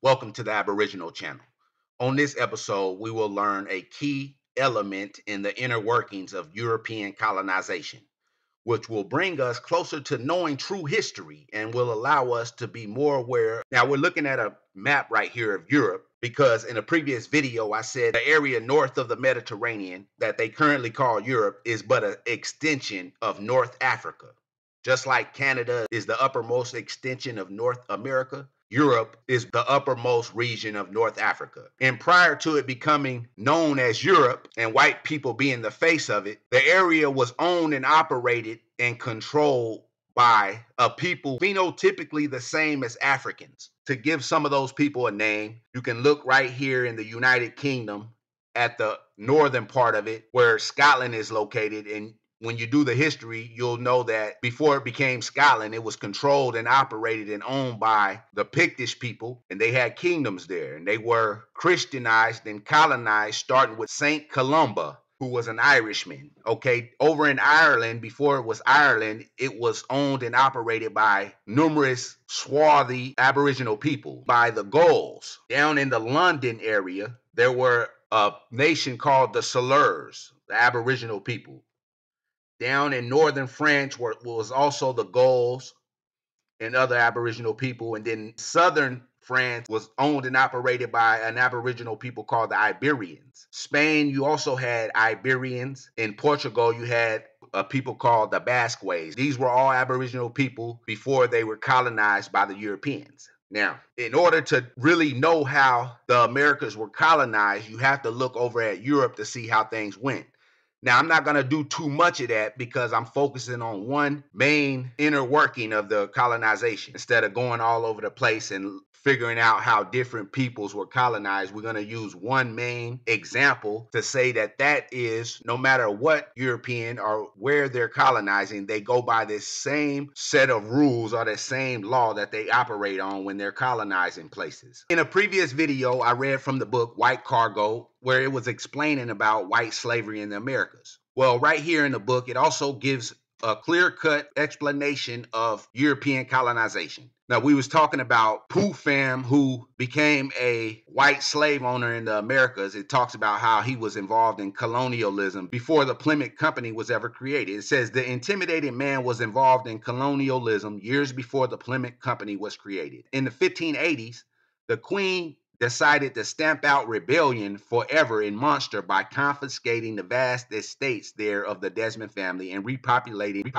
Welcome to the Aboriginal channel. On this episode, we will learn a key element in the inner workings of European colonization, which will bring us closer to knowing true history and will allow us to be more aware. Now, we're looking at a map right here of Europe because in a previous video, I said the area north of the Mediterranean that they currently call Europe is but an extension of North Africa. Just like Canada is the uppermost extension of North America, Europe is the uppermost region of North Africa. And prior to it becoming known as Europe and white people being the face of it, the area was owned and operated and controlled by a people phenotypically the same as Africans. To give some of those people a name, you can look right here in the United Kingdom at the northern part of it where Scotland is located, and when you do the history, you'll know that before it became Scotland, it was controlled and operated and owned by the Pictish people, and they had kingdoms there, and they were Christianized and colonized, starting with Saint Columba, who was an Irishman. Okay, over in Ireland, before it was Ireland, it was owned and operated by numerous swarthy Aboriginal people, by the Gauls. Down in the London area, there were a nation called the Solers, the Aboriginal people. Down in northern France was also the Gauls and other Aboriginal people. And then southern France was owned and operated by an Aboriginal people called the Iberians. Spain, you also had Iberians. In Portugal, you had a people called the Basques. These were all Aboriginal people before they were colonized by the Europeans. Now, in order to really know how the Americas were colonized, you have to look over at Europe to see how things went. Now, I'm not going to do too much of that because I'm focusing on one main inner working of the colonization. Instead of going all over the place and figuring out how different peoples were colonized, we're going to use one main example to say that that is, no matter what European or where they're colonizing, they go by this same set of rules or the same law that they operate on when they're colonizing places. In a previous video, I read from the book White Cargo, where it was explaining about white slavery in the Americas. Well, right here in the book, it also gives a clear-cut explanation of European colonization. Now, we was talking about Pooh Fam, who became a white slave owner in the Americas. It talks about how he was involved in colonialism before the Plymouth Company was ever created. It says the intimidated man was involved in colonialism years before the Plymouth Company was created. In the 1580s, the Queen decided to stamp out rebellion forever in Munster by confiscating the vast estates there of the Desmond family and repopulating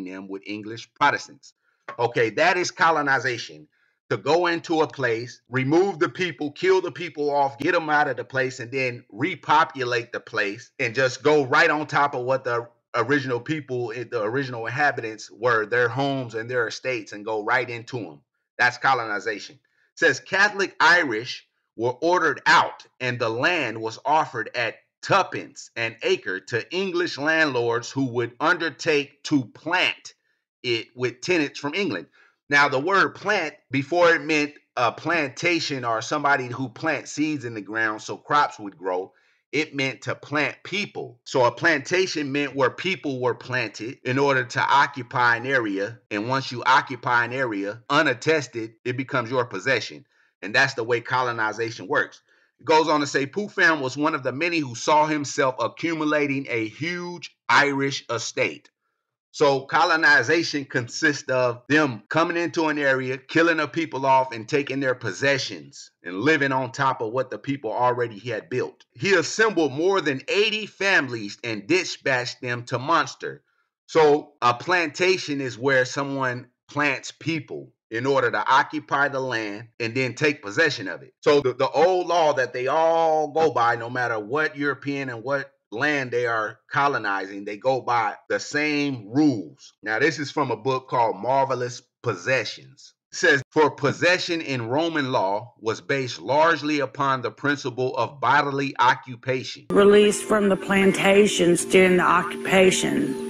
them with English Protestants. Okay, that is colonization. To go into a place, remove the people, kill the people off, get them out of the place, and then repopulate the place and just go right on top of what the original people, the original inhabitants were, their homes and their estates, and go right into them. That's colonization. It says Catholic Irish were ordered out and the land was offered at tuppence an acre to English landlords who would undertake to plant it with tenants from England. Now, the word plant, before it meant a plantation or somebody who plants seeds in the ground so crops would grow, it meant to plant people. So a plantation meant where people were planted in order to occupy an area. And once you occupy an area unattested, it becomes your possession. And that's the way colonization works. It goes on to say Pooh Fam was one of the many who saw himself accumulating a huge Irish estate. So colonization consists of them coming into an area, killing the people off and taking their possessions and living on top of what the people already had built. He assembled more than 80 families and dispatched them to Munster. So a plantation is where someone plants people in order to occupy the land and then take possession of it. So the old law that they all go by, no matter what European and what land they are colonizing, they go by the same rules. Now, this is from a book called Marvelous Possessions. It says, for possession in Roman law was based largely upon the principle of bodily occupation. Released from the plantations during the occupation.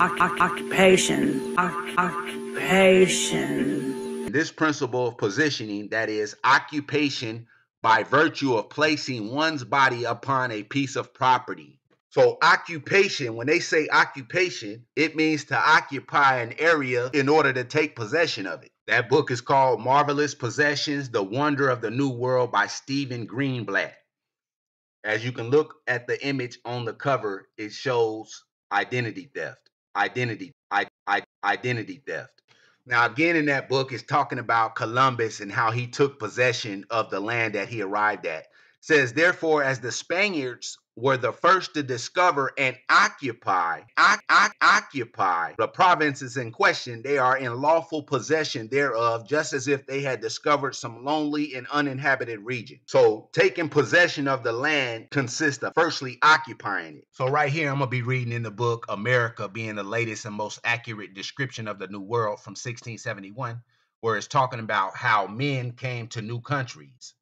This principle of positioning, that is, occupation by virtue of placing one's body upon a piece of property. So occupation, when they say occupation, it means to occupy an area in order to take possession of it. That book is called Marvelous Possessions, The Wonder of the New World by Stephen Greenblatt. As you can look at the image on the cover, it shows identity theft. Identity theft. Now, again, in that book, it's talking about Columbus and how he took possession of the land that he arrived at. It says, therefore, as the Spaniards were the first to discover and occupy the provinces in question, they are in lawful possession thereof, just as if they had discovered some lonely and uninhabited region. So taking possession of the land consists of firstly occupying it. So right here, I'm going to be reading in the book America, being the latest and most accurate description of the New World from 1671, where it's talking about how men came to new countries.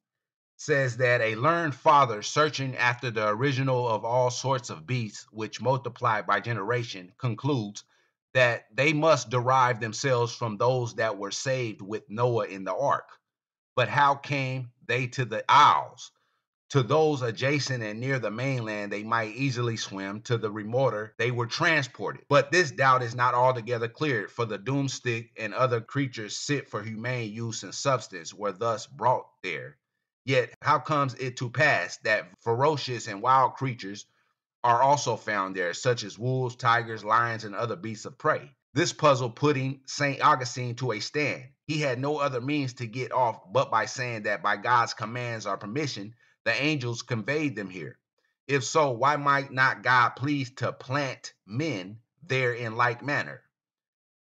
Says that a learned father searching after the original of all sorts of beasts which multiply by generation concludes that they must derive themselves from those that were saved with Noah in the ark. But how came they to the isles? To those adjacent and near the mainland, they might easily swim. To the remoter, they were transported. But this doubt is not altogether cleared, for the doomstick and other creatures sit for humane use and substance were thus brought there. Yet how comes it to pass that ferocious and wild creatures are also found there, such as wolves, tigers, lions, and other beasts of prey? This puzzle putting St. Augustine to a stand. He had no other means to get off but by saying that by God's commands or permission, the angels conveyed them here. If so, why might not God please to plant men there in like manner?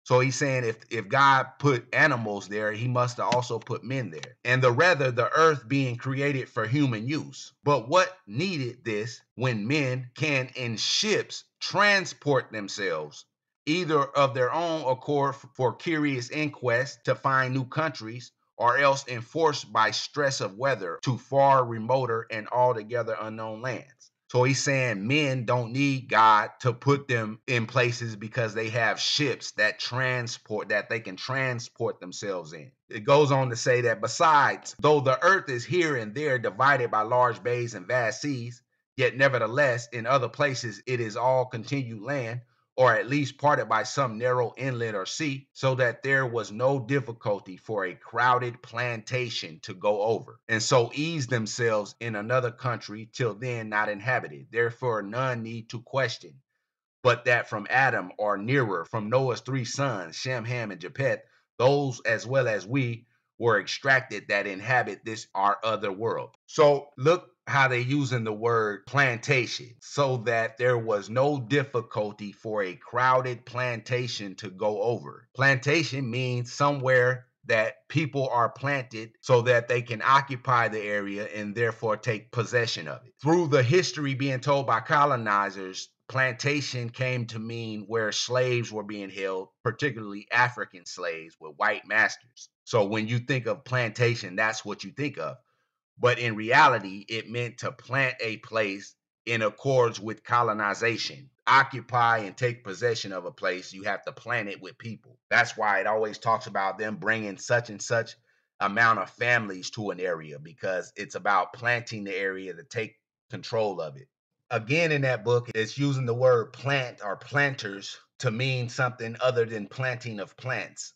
So he's saying if God put animals there, he must have also put men there. And the rather the earth being created for human use. But what needed this when men can in ships transport themselves either of their own accord for curious inquest to find new countries, or else enforced by stress of weather to far remoter and altogether unknown lands? So he's saying men don't need God to put them in places because they have ships that they can transport themselves in. It goes on to say that besides, though the earth is here and there divided by large bays and vast seas, yet nevertheless in other places it is all continued land, or at least parted by some narrow inlet or sea, so that there was no difficulty for a crowded plantation to go over, and so ease themselves in another country till then not inhabited. Therefore none need to question, but that from Adam or nearer, from Noah's 3 sons, Shem, Ham, and Japheth, those as well as we were extracted that inhabit this our other world. So look how they're using the word plantation, so that there was no difficulty for a crowded plantation to go over. Plantation means somewhere that people are planted so that they can occupy the area and therefore take possession of it. Through the history being told by colonizers, plantation came to mean where slaves were being held, particularly African slaves with white masters. So when you think of plantation, that's what you think of. But in reality, it meant to plant a place in accordance with colonization. Occupy and take possession of a place, you have to plant it with people. That's why it always talks about them bringing such and such amount of families to an area, because it's about planting the area to take control of it. Again, in that book, it's using the word plant or planters to mean something other than planting of plants.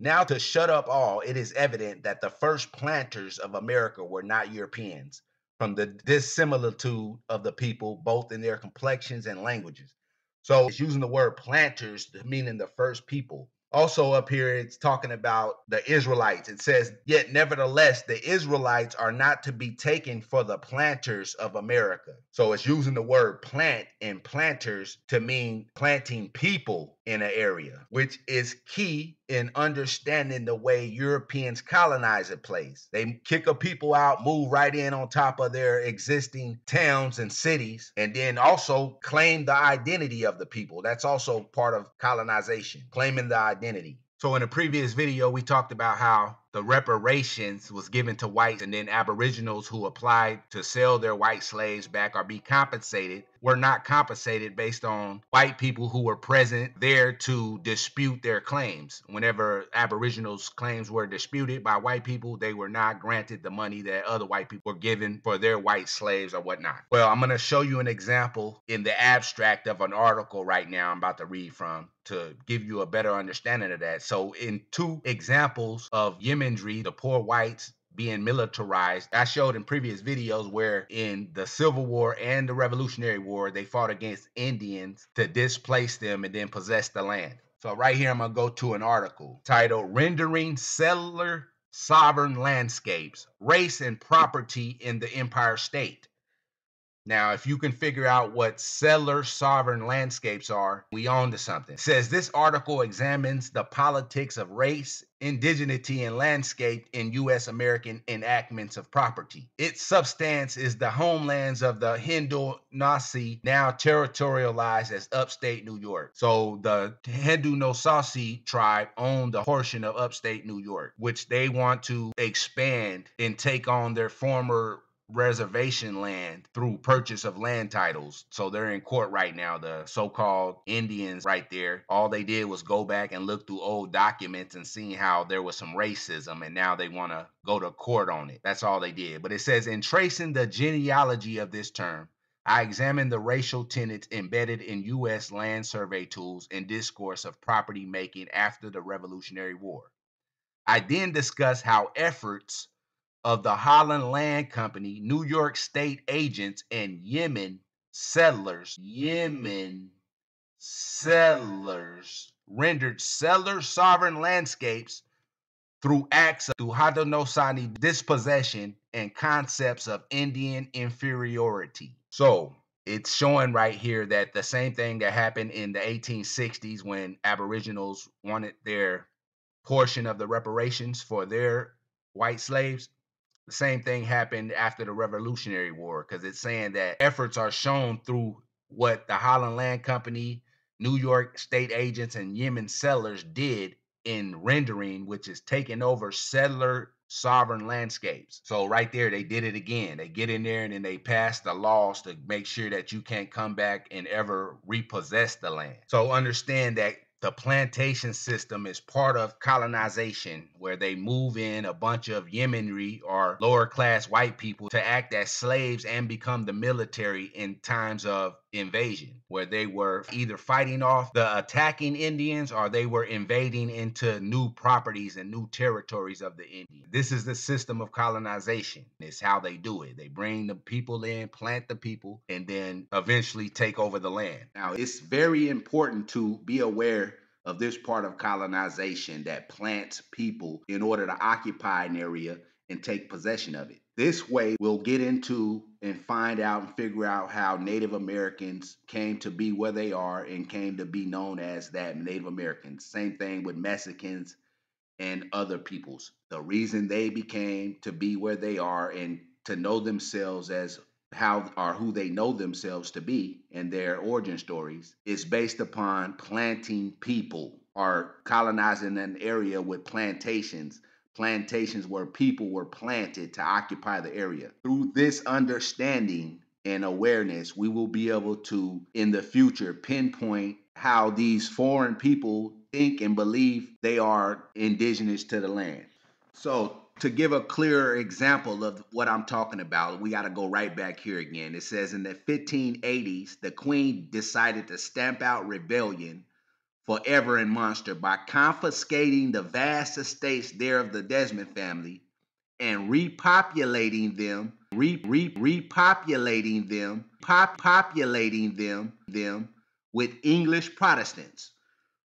Now, to shut up all, it is evident that the first planters of America were not Europeans, from the dissimilitude of the people, both in their complexions and languages. So it's using the word planters to meaning the first people. Also up here, it's talking about the Israelites. It says, yet nevertheless, the Israelites are not to be taken for the planters of America. So it's using the word plant and planters to mean planting people in an area, which is key in understanding the way Europeans colonize a place. They kick a people out, move right in on top of their existing towns and cities, and then also claim the identity of the people. That's also part of colonization, claiming the identity. So in a previous video, we talked about how the reparations was given to whites, and then aboriginals who applied to sell their white slaves back or be compensated were not compensated based on white people who were present there to dispute their claims. Whenever aboriginals' claims were disputed by white people, they were not granted the money that other white people were given for their white slaves or whatnot. Well, I'm going to show you an example in the abstract of an article right now I'm about to read from to give you a better understanding of that. So in two examples of yeomanry, the poor whites being militarized, I showed in previous videos where in the Civil War and the Revolutionary War, they fought against Indians to displace them and then possess the land. So right here, I'm going to go to an article titled Rendering Settler Sovereign Landscapes, Race and Property in the Empire State. Now, if you can figure out what settler sovereign landscapes are, we on to something. It says this article examines the politics of race, indigeneity, and landscape in U.S. American enactments of property. Its substance is the homelands of the Hindu-Nazi, now territorialized as upstate New York. So the Hindu-Nazi tribe owned a portion of upstate New York, which they want to expand and take on their former reservation land through purchase of land titles. So they're in court right now. The so-called Indians right there, all they did was go back and look through old documents and see how there was some racism, and now they want to go to court on it. That's all they did. But it says, in tracing the genealogy of this term, I examined the racial tenets embedded in U.S. land survey tools and discourse of property making after the Revolutionary War. I then discussed how efforts of the Holland Land Company, New York State agents, and Yemen settlers rendered settler sovereign landscapes through acts of Haudenosaunee dispossession and concepts of Indian inferiority. So it's showing right here that the same thing that happened in the 1860s when Aboriginals wanted their portion of the reparations for their white slaves, the same thing happened after the Revolutionary War, because it's saying that efforts are shown through what the Holland Land Company, New York State agents, and Yemen settlers did in rendering, which is taking over settler sovereign landscapes. So right there, they did it again. They get in there and then they pass the laws to make sure that you can't come back and ever repossess the land. So understand that the plantation system is part of colonization, where they move in a bunch of yeomanry or lower class white people to act as slaves and become the military in times of invasion, where they were either fighting off the attacking Indians or they were invading into new properties and new territories of the Indians. This is the system of colonization. It's how they do it. They bring the people in, plant the people, and then eventually take over the land. Now, it's very important to be aware of this part of colonization that plants people in order to occupy an area and take possession of it. This way, we'll get into and find out and figure out how Native Americans came to be where they are and came to be known as that, Native Americans. Same thing with Mexicans and other peoples. The reason they became to be where they are and to know themselves as how or who they know themselves to be and their origin stories is based upon planting people or colonizing an area with plantations where people were planted to occupy the area. Through this understanding and awareness, we will be able to, in the future, pinpoint how these foreign people think and believe they are indigenous to the land. So to give a clearer example of what I'm talking about, we got to go right back here again. It says in the 1580s, the Queen decided to stamp out rebellion forever in Munster by confiscating the vast estates there of the Desmond family and repopulating them with English Protestants.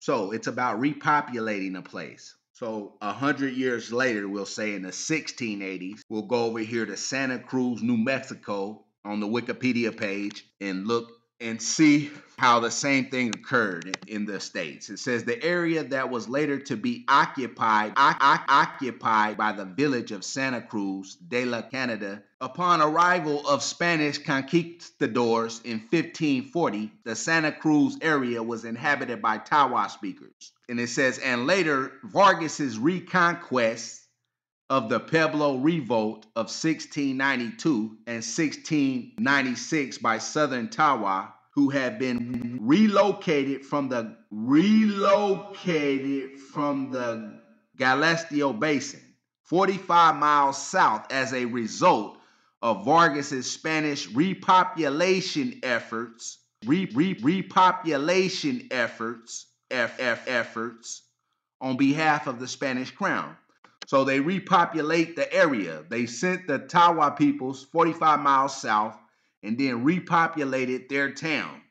So it's about repopulating a place. So 100 years later, we'll say in the 1680s, we'll go over here to Santa Cruz, New Mexico on the Wikipedia page and look and see how the same thing occurred in the States. It says the area that was later to be occupied by the village of Santa Cruz de la Canada. Upon arrival of Spanish conquistadors in 1540, the Santa Cruz area was inhabited by Tawa speakers. And it says, and later Vargas's reconquest of the Pueblo Revolt of 1692 and 1696 by Southern Tawa, who had been relocated from the Galestio Basin, 45 miles south, as a result of Vargas's Spanish repopulation efforts. Efforts on behalf of the Spanish crown. So they repopulate the area. They sent the Tawa peoples 45 miles south and then repopulated their town.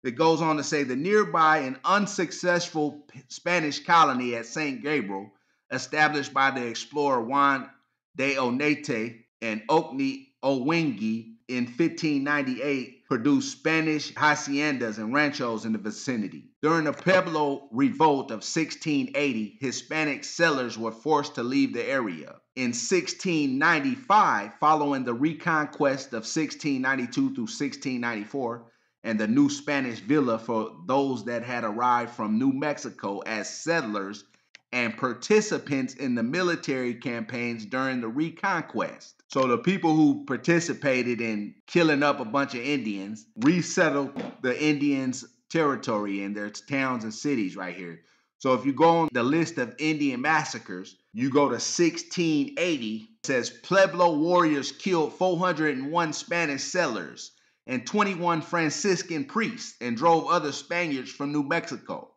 It goes on to say the nearby and unsuccessful Spanish colony at St. Gabriel, established by the explorer Juan de Onate and Okni Owingi in 1598, produced Spanish haciendas and ranchos in the vicinity. During the Pueblo Revolt of 1680, Hispanic settlers were forced to leave the area. In 1695, following the reconquest of 1692 through 1694, and the new Spanish villa for those that had arrived from New Mexico as settlers and participants in the military campaigns during the reconquest. So the people who participated in killing up a bunch of Indians resettled the Indians' territory in their towns and cities right here. So if you go on the list of Indian massacres, you go to 1680, it says Pueblo warriors killed 401 Spanish settlers and 21 Franciscan priests and drove other Spaniards from New Mexico.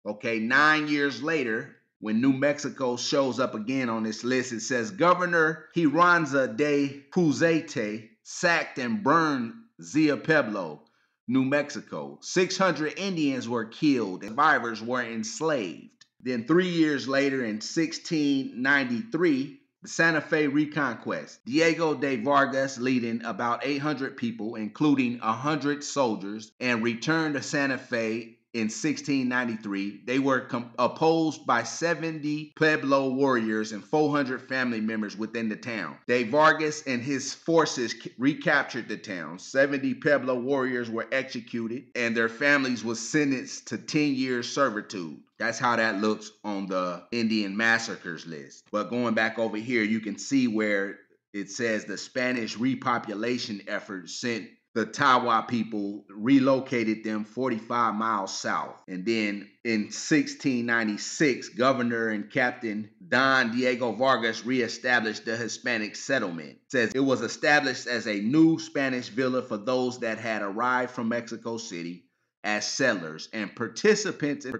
Okay, 9 years later, when New Mexico shows up again on this list, it says Governor Hiranza de Puzete sacked and burned Zia Pueblo, New Mexico. 600 Indians were killed and survivors were enslaved. Then 3 years later, in 1693, the Santa Fe Reconquest. Diego de Vargas leading about 800 people, including 100 soldiers, and returned to Santa Fe in 1693. They were opposed by 70 Pueblo warriors and 400 family members within the town. De Vargas and his forces recaptured the town. 70 Pueblo warriors were executed and their families were sentenced to 10 years servitude. That's how that looks on the Indian massacres list. But going back over here, you can see where it says the Spanish repopulation effort sent the Tawa people, relocated them 45 miles south. And then in 1696, Governor and Captain Don Diego Vargas reestablished the Hispanic settlement. It says it was established as a new Spanish villa for those that had arrived from Mexico City as settlers and participants in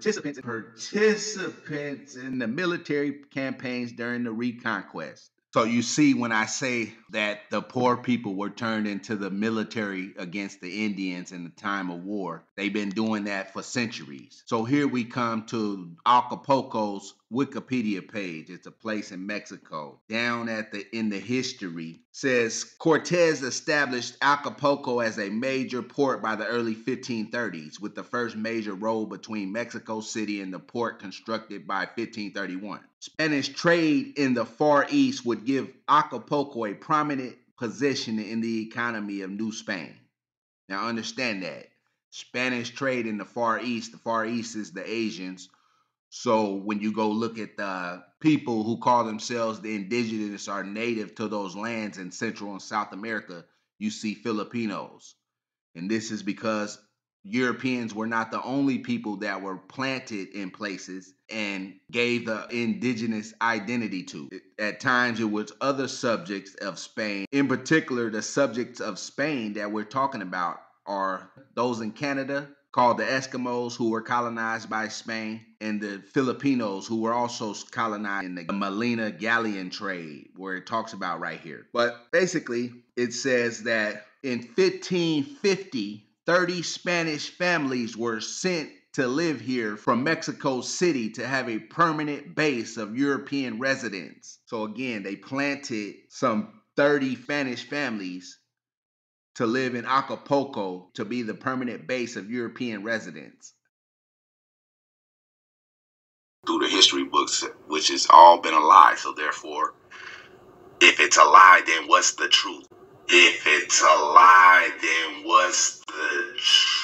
the military campaigns during the Reconquest. So you see, when I say that the poor people were turned into the military against the Indians in the time of war, they've been doing that for centuries. So here we come to Acapulco's Wikipedia page. It's a place in Mexico. Down in the history, says Cortez established Acapulco as a major port by the early 1530s, with the first major road between Mexico City and the port constructed by 1531. Spanish trade in the Far East would give Acapulco a prominent position in the economy of New Spain. Now understand that. Spanish trade in the Far East is the Asians. So when you go look at the people who call themselves the indigenous or native to those lands in Central and South America, you see Filipinos. And this is because Europeans were not the only people that were planted in places and gave the indigenous identity to. At times, it was other subjects of Spain. In particular, the subjects of Spain that we're talking about are those in Canada, called the Eskimos, who were colonized by Spain, and the Filipinos, who were also colonized in the Malina galleon trade, where it talks about right here. But basically, it says that in 1550, 30 Spanish families were sent to live here from Mexico City to have a permanent base of European residents. So again, they planted some 30 Spanish families to live in Acapulco to be the permanent base of European residents. Through the history books, which has all been a lie. So therefore, if it's a lie, then what's the truth? If it's a lie, then what's the truth?